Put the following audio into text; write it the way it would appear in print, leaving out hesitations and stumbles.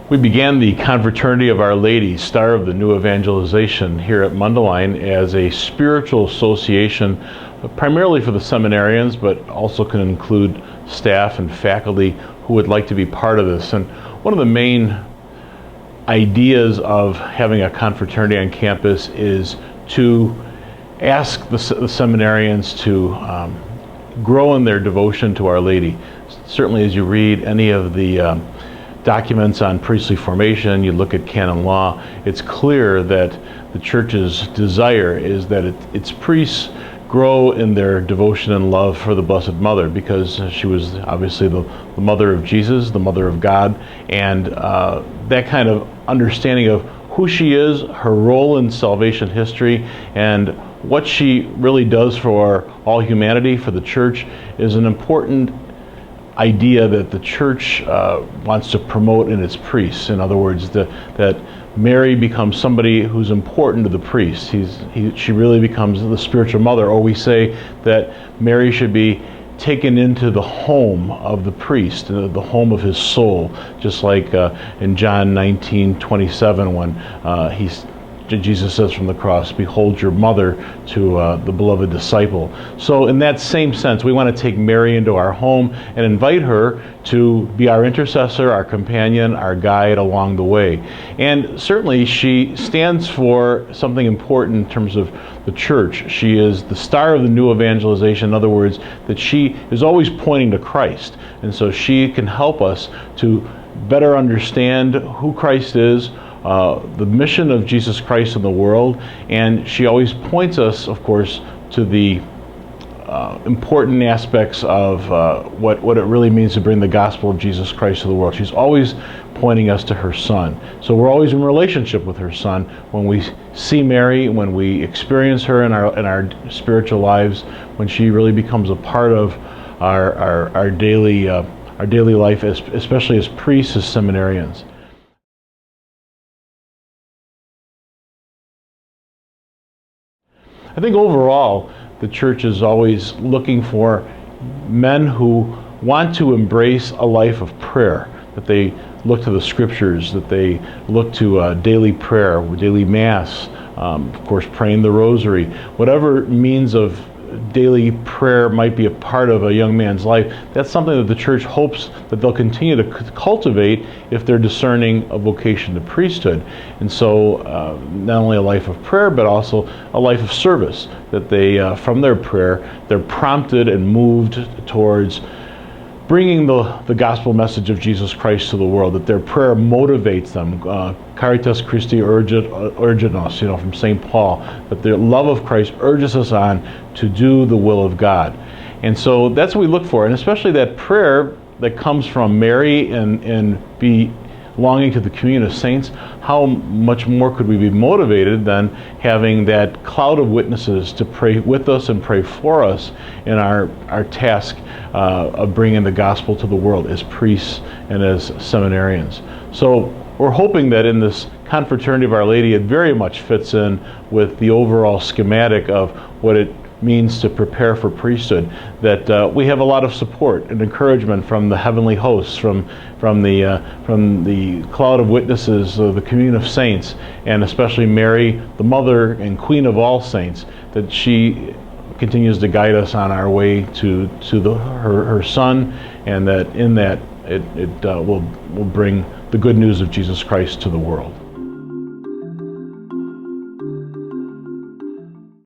We began the Confraternity of Our Lady, Star of the New Evangelization, here at Mundelein as a spiritual association, primarily for the seminarians, but also can include staff and faculty who would like to be part of this. And one of the main ideas of having a confraternity on campus is to ask the seminarians to grow in their devotion to Our Lady. Certainly, as you read any of the documents on priestly formation, you look at canon law, it's clear that the Church's desire is that its priests grow in their devotion and love for the Blessed Mother, because she was obviously the mother of Jesus, the mother of God, and that kind of understanding of who she is, her role in salvation history, and what she really does for all humanity, for the Church, is an important idea that the Church wants to promote in its priests. In other words, that Mary becomes somebody who's important to the priest. She really becomes the spiritual mother, or we say that Mary should be taken into the home of the priest, the home of his soul, just like in John 19:27 when Jesus says from the cross, "Behold your mother," to the beloved disciple. So in that same sense, we want to take Mary into our home and invite her to be our intercessor, our companion, our guide along the way. And certainly she stands for something important in terms of the Church. She is the star of the new evangelization. In other words, that she is always pointing to Christ. And so she can help us to better understand who Christ is, the mission of Jesus Christ in the world, and she always points us, of course, to the important aspects of what it really means to bring the gospel of Jesus Christ to the world. She's always pointing us to her Son. So we're always in relationship with her Son when we see Mary, when we experience her in our spiritual lives, when she really becomes a part of our daily life, especially as priests, as seminarians. I think overall, the Church is always looking for men who want to embrace a life of prayer, that they look to the Scriptures, that they look to daily prayer, daily Mass, of course praying the Rosary, whatever means of daily prayer might be a part of a young man's life. That's something that the Church hopes that they'll continue to cultivate if they're discerning a vocation to priesthood. And so not only a life of prayer, but also a life of service, that they, from their prayer, they're prompted and moved towards bringing the gospel message of Jesus Christ to the world, that their prayer motivates them. Caritas Christi urget nos, from St. Paul, that the love of Christ urges us on to do the will of God. And so that's what we look for, and especially that prayer that comes from Mary and belonging to the communion of saints. How much more could we be motivated than having that cloud of witnesses to pray with us and pray for us in our task of bringing the gospel to the world as priests and as seminarians. So we're hoping that in this Confraternity of Our Lady, it very much fits in with the overall schematic of what it means to prepare for priesthood, that we have a lot of support and encouragement from the heavenly hosts, from the cloud of witnesses, the communion of saints, and especially Mary, the mother and queen of all saints, that she continues to guide us on our way to her Son, and that in that it will bring the good news of Jesus Christ to the world.